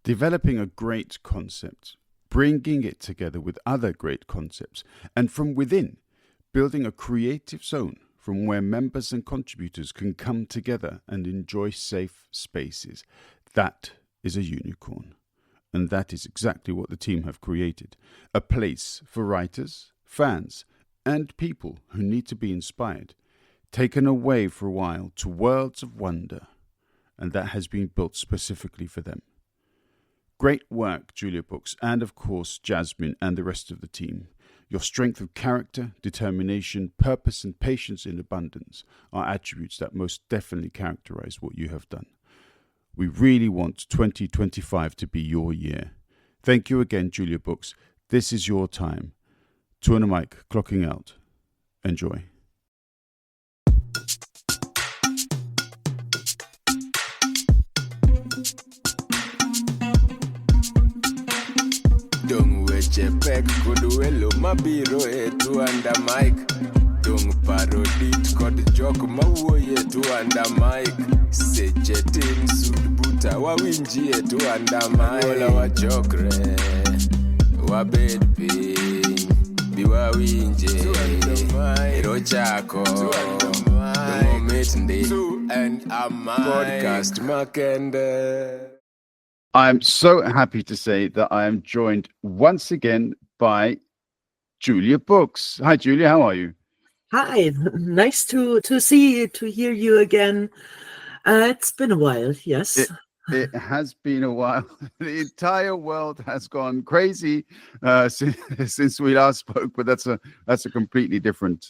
Developing a great concept, bringing it together with other great concepts, and from within, building a creative zone from where members and contributors can come together and enjoy safe spaces. That is a unicorn. And that is exactly what the team have created. A place for writers, fans, and people who need to be inspired, taken away for a while to worlds of wonder. And that has been built specifically for them. Great work, Julia Books, and of course Jasmin and the rest of the team. Your strength of character, determination, purpose, and patience in abundance are attributes that most definitely characterize what you have done. We really want 2025 to be your year. Thank you again, Julia Books. This is your time. TwoandaMic clocking out. Enjoy. Dung weche pek kod welo mabiro e TwoandaMic. Dung parodit kod jok mawuoye TwoandaMic. Seche tin sud buta wawinji e TwoandaMic. Wola wachokre, wabed piny, bi wawinje ero chako. Dung omit ndi TwoandaMic podcast makende. I'm so happy to say that I am joined once again by Julia Books. Hi, Julia. How are you? Hi, nice to see you, to hear you again. It's been a while, yes. It has been a while. The entire world has gone crazy since we last spoke, but that's a completely different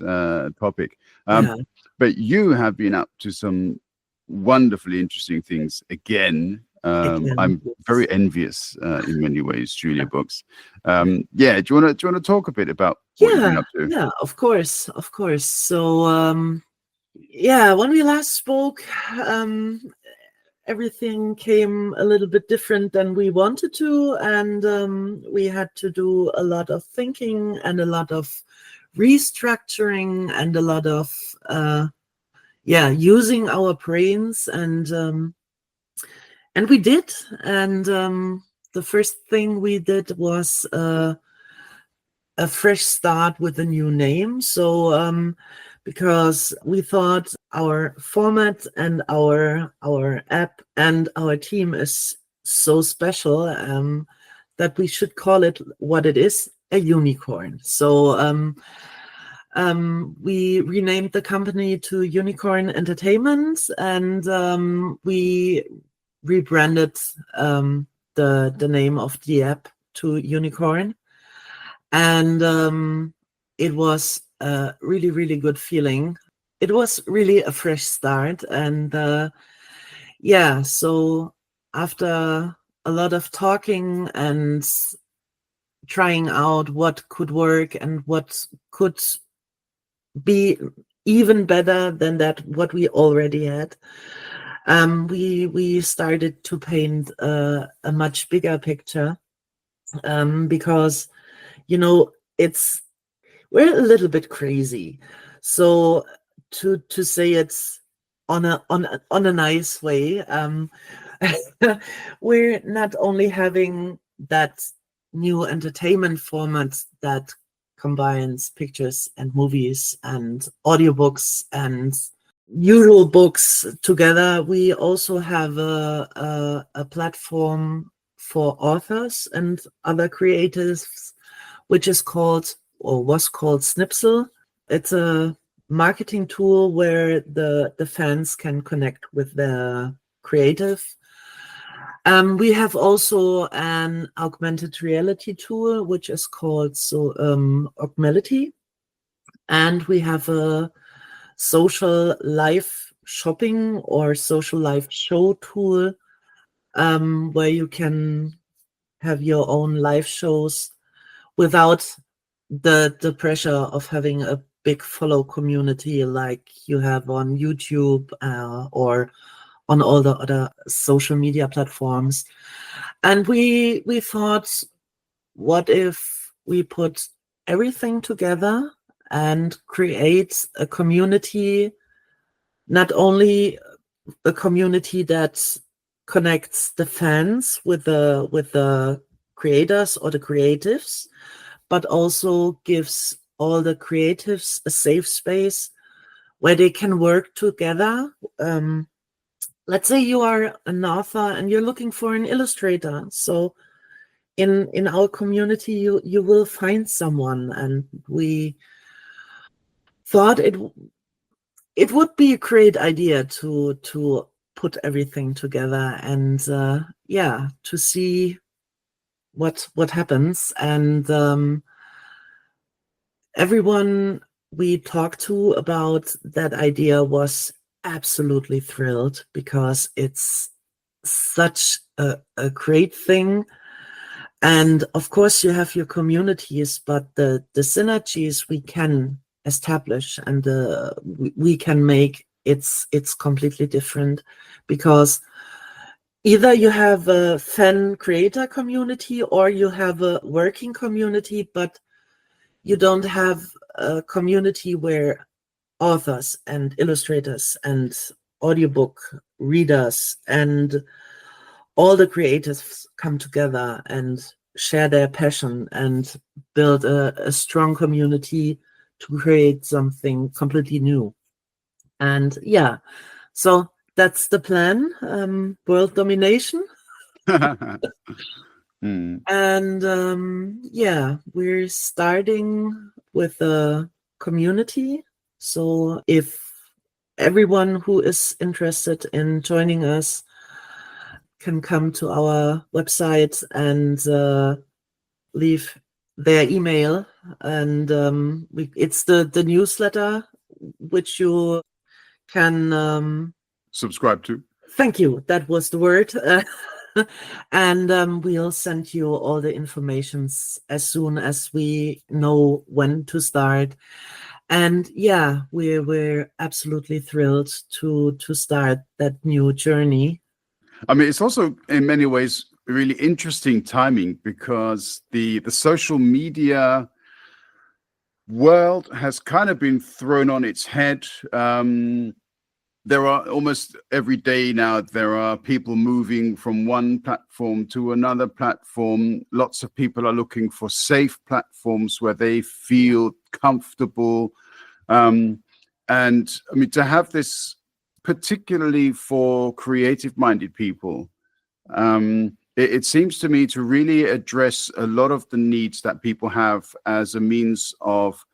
topic. Yeah. But you have been up to some wonderfully interesting things again. I'm very envious in many ways, Julia Books. Do you want to talk a bit about what you've been up to? Yeah, of course. So, when we last spoke, everything came a little bit different than we wanted to, and we had to do a lot of thinking and a lot of restructuring and a lot of using our brains and we did, and the first thing we did was a fresh start with a new name. So because we thought our format and our app and our team is so special that we should call it what it is, a unicorn. So we renamed the company to UNCRN Entertainment, and we rebranded the name of the app to Unicorn, and it was a really, really good feeling. It was really a fresh start, and so after a lot of talking and trying out what could work and what could be even better than that what we already had, we started to paint a much bigger picture, because we're a little bit crazy. So to say it's on a nice way, we're not only having that new entertainment format that combines pictures and movies and audiobooks and usual books together. We also have a platform for authors and other creators, which is called, or was called, Snipsel. It's a marketing tool where the fans can connect with the creative. We have also an augmented reality tool, which is called Augmelity, and we have a social live shopping or social live show tool, where you can have your own live shows without the pressure of having a big follow community like you have on YouTube or on all the other social media platforms. And we thought, what if we put everything together and create a community, not only a community that connects the fans with the creators or the creatives, but also gives all the creatives a safe space where they can work together. Let's say you are an author and you're looking for an illustrator. So in our community, you will find someone, and we thought it would be a great idea to put everything together and to see what happens. And everyone we talked to about that idea was absolutely thrilled, because it's such a great thing. And of course you have your communities, but the synergies we can establish and we can make, it's completely different, because either you have a fan creator community or you have a working community, but you don't have a community where authors and illustrators and audiobook readers and all the creatives come together and share their passion and build a strong community to create something completely new. And yeah, so that's the plan, world domination. And yeah, we're starting with a community. So if everyone who is interested in joining us can come to our website and leave their email, and it's the newsletter which you can Subscribe to. Thank you, that was the word. And we'll send you all the informations as soon as we know when to start. And yeah, we're absolutely thrilled to start that new journey. I mean, it's also in many ways really interesting timing, because the social media world has kind of been thrown on its head. There are almost every day now, there are people moving from one platform to another platform. Lots of people are looking for safe platforms where they feel comfortable. And I mean, to have this, particularly for creative-minded people, it seems to me to really address a lot of the needs that people have as a means of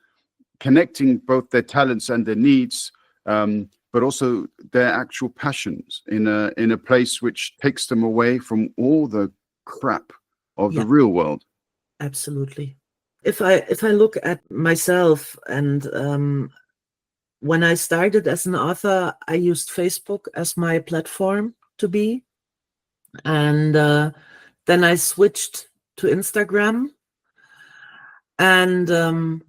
connecting both their talents and their needs, but also their actual passions in a place which takes them away from all the crap of the real world. Absolutely. If I look at myself, and when I started as an author, I used Facebook as my platform to be, and then I switched to Instagram, and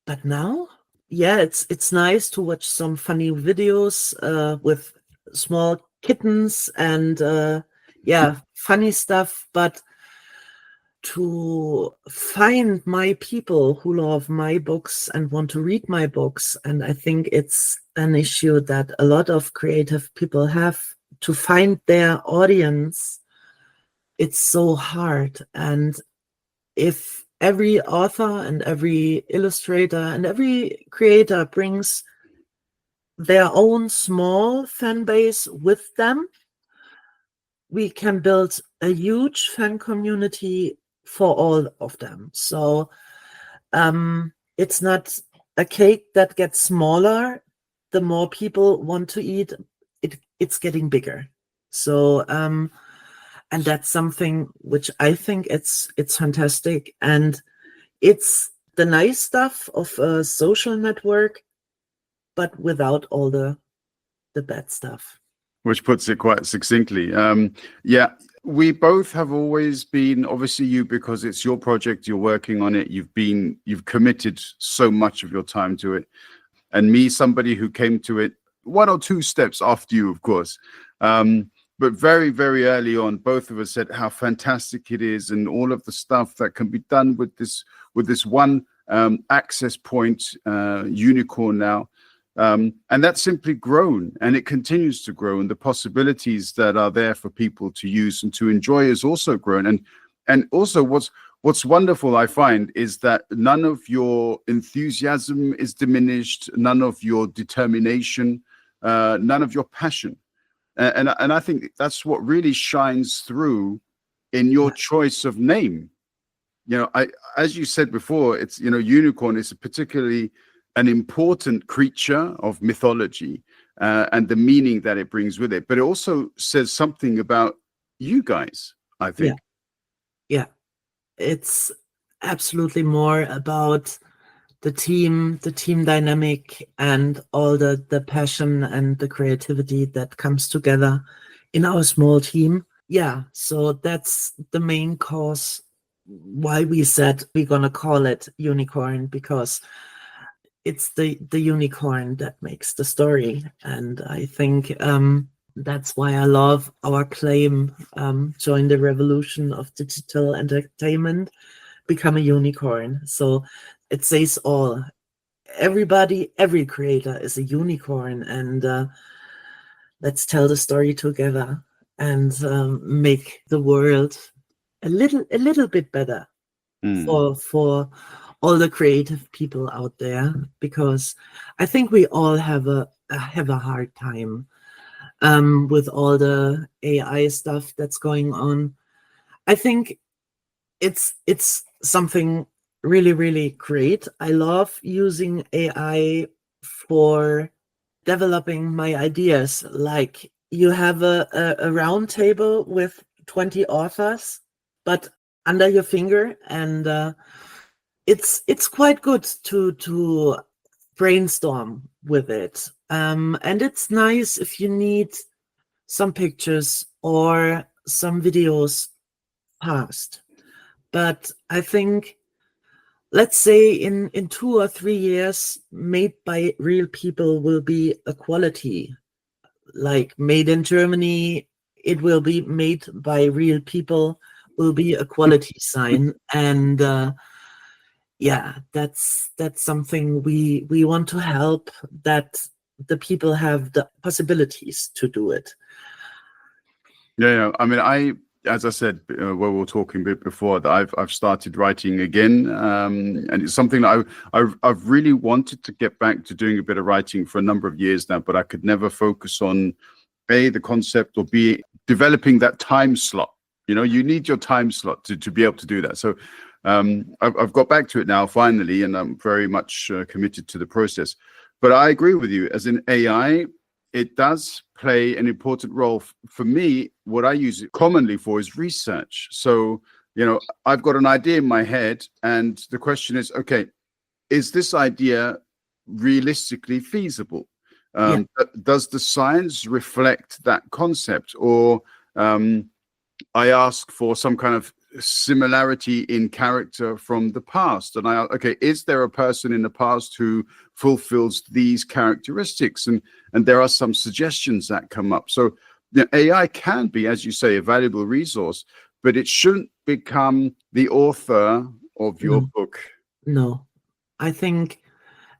but now, yeah, it's nice to watch some funny videos with small kittens and funny stuff, but to find my people who love my books and want to read my books, and I think it's an issue that a lot of creative people have, to find their audience. It's so hard. And if every author and every illustrator and every creator brings their own small fan base with them, we can build a huge fan community for all of them. So it's not a cake that gets smaller. The more people want to eat, it's getting bigger. So and that's something which I think it's fantastic. And it's the nice stuff of a social network, but without all the bad stuff. Which puts it quite succinctly. Yeah, we both have always been, obviously you, because it's your project, you're working on it, you've committed so much of your time to it. And me, somebody who came to it 1 or 2 steps after you, of course. But very, very early on, both of us said how fantastic it is, and all of the stuff that can be done with this one access point unicorn now. And that's simply grown, and it continues to grow, and the possibilities that are there for people to use and to enjoy has also grown. And also what's wonderful, I find, is that none of your enthusiasm is diminished, none of your determination, none of your passion. And I think that's what really shines through in your choice of name. As you said before, it's, unicorn is particularly an important creature of mythology, and the meaning that it brings with it. But it also says something about you guys, I think. Yeah. It's absolutely more about the team dynamic, and all the passion and the creativity that comes together in our small team. Yeah, so that's the main cause why we said we're gonna call it Unicorn, because it's the unicorn that makes the story. And I think that's why I love our claim, join the revolution of digital entertainment, become a unicorn. So it says all. Every creator is a unicorn, and let's tell the story together and make the world a little bit better for all the creative people out there, because I think we all have a hard time with all the AI stuff that's going on. I think it's something really, really great. I love using AI for developing my ideas. Like, you have a round table with 20 authors, but under your finger, and it's quite good to brainstorm with it. And it's nice if you need some pictures or some videos passed. But I think, let's say in 2 or 3 years, made by real people will be a quality. Like, made in Germany, it will be made by real people, will be a quality sign. And yeah, that's something we want to help, that the people have the possibilities to do it. Yeah. I mean, as I said, when we were talking a bit before, that I've started writing again, and it's something that I've really wanted to get back to doing a bit of writing for a number of years now, but I could never focus on A, the concept, or B, developing that time slot. You need your time slot to be able to do that. So I've got back to it now finally, and I'm very much committed to the process. But I agree with you, as in AI, it does play an important role. For me, what I use it commonly for is research. So, I've got an idea in my head, and the question is, okay, is this idea realistically feasible? Does the science reflect that concept? Or I ask for some kind of similarity in character from the past, and okay, is there a person in the past who fulfills these characteristics? And there are some suggestions that come up. So AI can be, as you say, a valuable resource, but it shouldn't become the author of your book. No, I think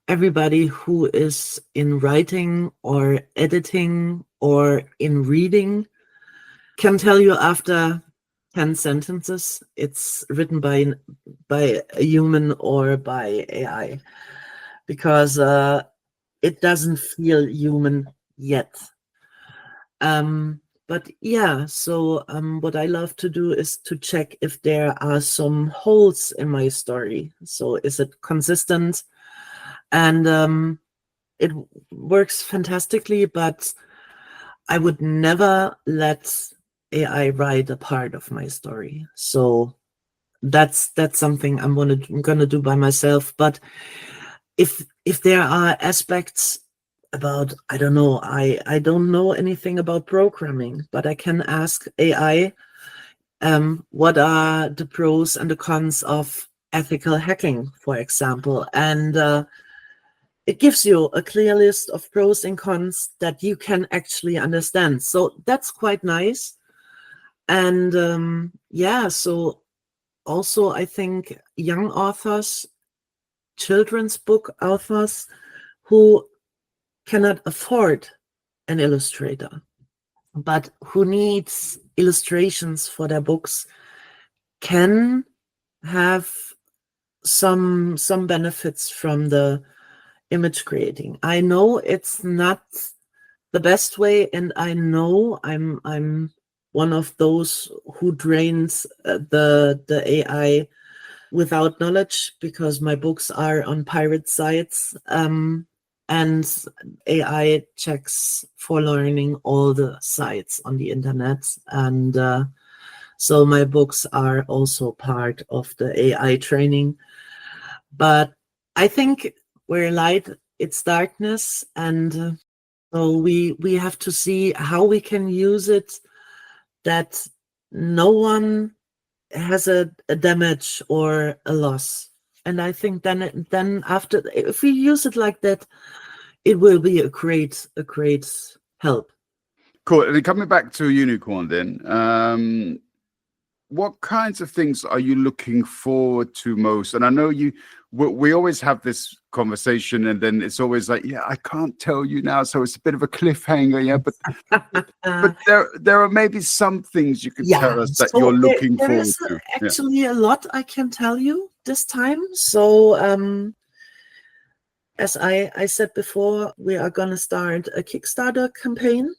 everybody who is in writing or editing or in reading can tell you after 10 sentences it's written by a human or by AI, because it doesn't feel human yet. But yeah, so what I love to do is to check if there are some holes in my story. So is it consistent? And it works fantastically, but I would never let AI write a part of my story. So that's something I'm gonna do by myself. But if there are aspects about, I don't know, I don't know anything about programming, but I can ask AI, what are the pros and the cons of ethical hacking, for example, and it gives you a clear list of pros and cons that you can actually understand. So that's quite nice. And yeah, so also I think young authors, children's book authors who cannot afford an illustrator, but who needs illustrations for their books can have some benefits from the image creating. I know it's not the best way, and I know I'm one of those who drains the AI without knowledge, because my books are on pirate sites, and AI checks for learning all the sites on the internet, and so my books are also part of the AI training. But I think where light, it's darkness, and so we have to see how we can use it that no one has a damage or a loss. And I think then after, if we use it like that, it will be a great help. Cool. And then coming back to Unicorn then, what kinds of things are you looking forward to most? And I know we always have this conversation, and then it's always like, yeah, I can't tell you now, so it's a bit of a cliffhanger. Yeah, but there are maybe some things you could tell us that you're looking forward to. Actually, a lot I can tell you this time. So as I said before, we are going to start a Kickstarter campaign.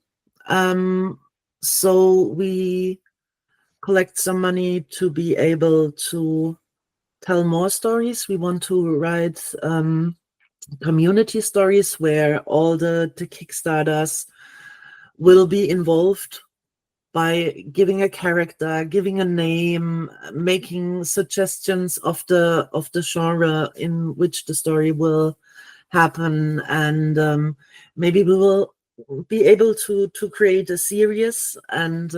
So we collect some money to be able to tell more stories. We want to write community stories where all the Kickstarters will be involved by giving a character, giving a name, making suggestions of the genre in which the story will happen, and maybe we will be able to create a series and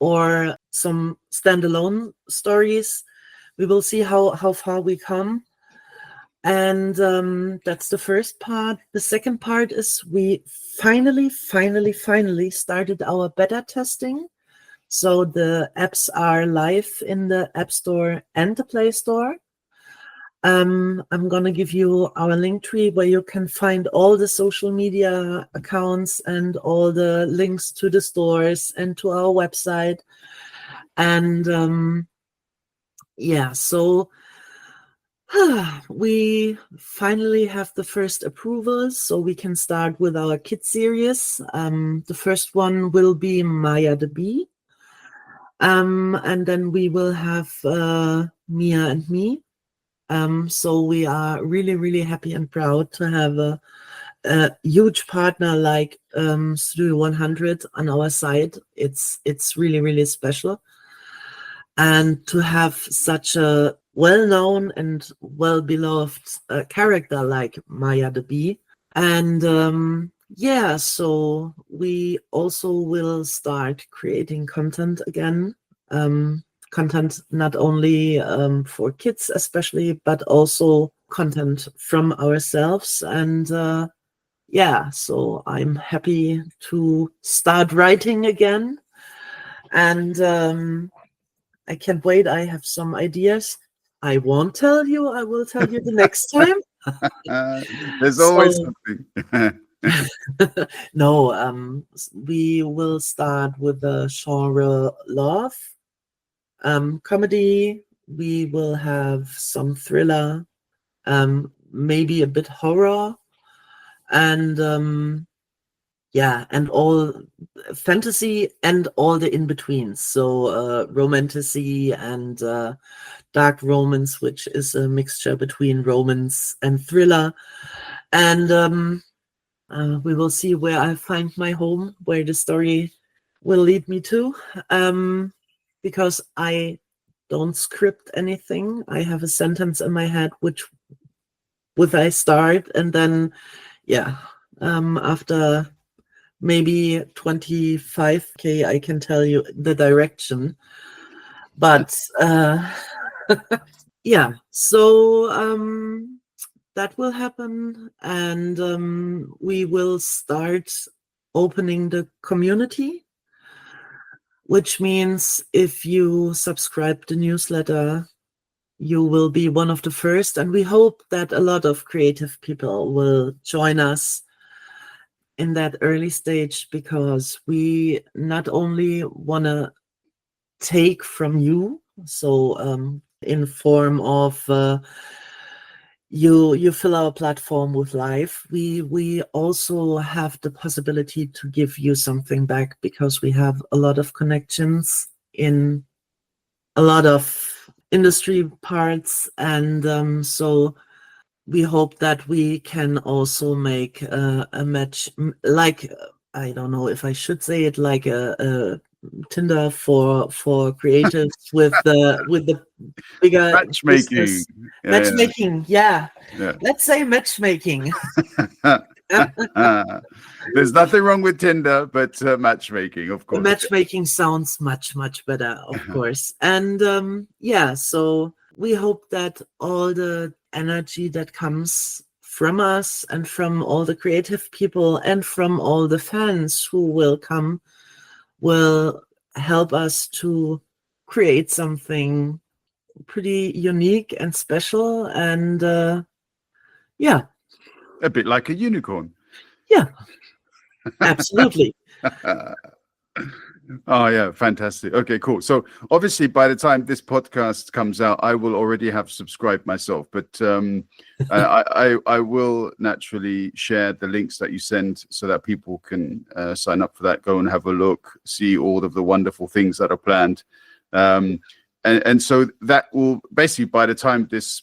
or some standalone stories. We will see how far we come. And that's the first part. The second part is we finally started our beta testing. So the apps are live in the App Store and the Play Store. I'm going to give you our link tree where you can find all the social media accounts and all the links to the stores and to our website. And yeah, so we finally have the first approvals, so we can start with our kid series. The first one will be Maya the Bee. And then we will have Mia and me. So we are really happy and proud to have a huge partner like Studio 100 on our side. It's really special. And to have such a well-known and well-beloved character like Maya the Bee. And yeah, so we also will start creating content again. Content not only for kids especially, but also content from ourselves. And yeah, so I'm happy to start writing again. And I can't wait. I have some ideas. I won't tell you. I will tell you the next time. There's always something. No, we will start with the genre love, comedy. We will have some thriller, maybe a bit horror, and yeah, and all fantasy and all the in-betweens. So romantasy and dark romance, which is a mixture between romance and thriller. And we will see where I find my home, where the story will lead me to. Because I don't script anything. I have a sentence in my head which I start, and then yeah, after maybe 25K, I can tell you the direction. But yeah, so that will happen, and we will start opening the community, which means if you subscribe to the newsletter, you will be one of the first, and we hope that a lot of creative people will join us in that early stage because we not only want to take from you, so in form of you fill our platform with life, we also have the possibility to give you something back because we have a lot of connections in a lot of industry parts, and so we hope that we can also make a match, like I don't know if I should say it, like a Tinder for creatives with the bigger Matchmaking. business. Yeah, Matchmaking, yeah. yeah. Let's say matchmaking. There's nothing wrong with Tinder, but matchmaking, of course. Matchmaking sounds much better, of course. And yeah, so we hope that all the energy that comes from us and from all the creative people and from all the fans who will come will help us to create something pretty unique and special, and yeah, A bit like a unicorn. yeah, absolutely. Oh yeah, fantastic. Okay, cool. So obviously by the time this podcast comes out, I will already have subscribed myself, but I will naturally share the links that you send so that people can sign up for that, go and have a look, see all of the wonderful things that are planned. And so that will basically, by the time this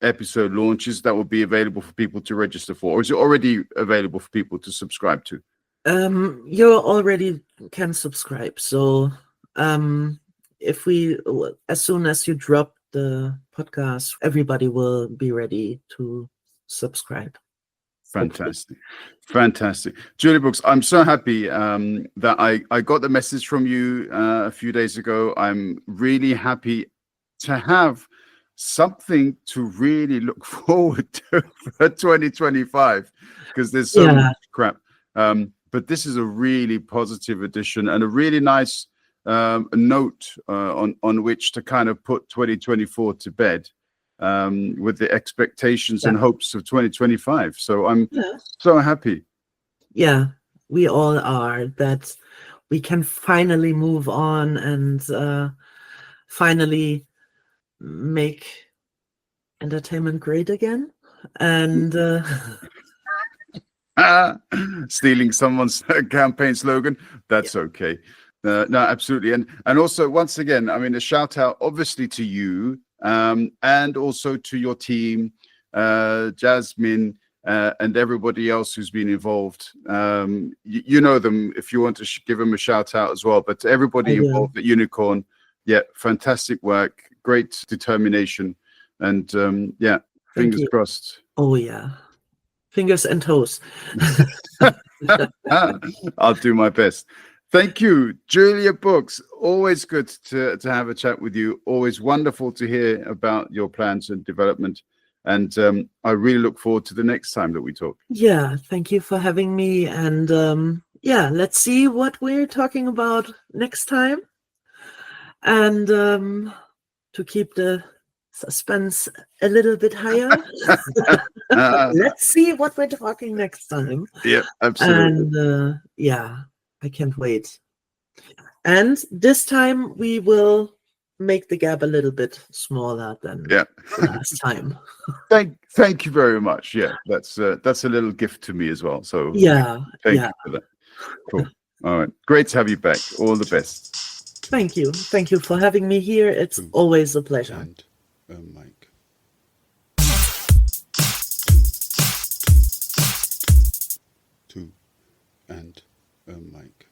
episode launches, that will be available for people to register for, or is it already available for people to subscribe to? You already can subscribe. So if as soon as you drop the podcast, everybody will be ready to subscribe. Fantastic. Fantastic. Julia Brooks, I'm so happy that I got the message from you a few days ago. I'm really happy to have something to really look forward to for 2025, because there's so much crap. But this is a really positive addition and a really nice note on which to kind of put 2024 to bed, with the expectations and hopes of 2025. So I'm so happy. Yeah, we all are, that we can finally move on and finally make entertainment great again. And stealing someone's campaign slogan, that's okay. No, absolutely. And also, once again, I mean, a shout out obviously to you, and also to your team, Jasmin, and everybody else who's been involved. You know them if you want to give them a shout out as well, but to everybody involved at UNCRN, fantastic work, great determination, and fingers crossed. Oh yeah, fingers and toes. I'll do my best. Thank you, Julia Brooks. Always good to have a chat with you. Always wonderful to hear about your plans and development. And I really look forward to the next time that we talk. Yeah, thank you for having me. And let's see what we're talking about next time. And to keep the suspense a little bit higher, let's see what we're talking next time. Yeah, absolutely. And I can't wait. And this time we will make the gap a little bit smaller than last time. Thank you very much. Yeah, that's a little gift to me as well. So thank you for that. Cool. All right, great to have you back. All the best. Thank you for having me here. It's always a pleasure. And Mike. Two and Mike.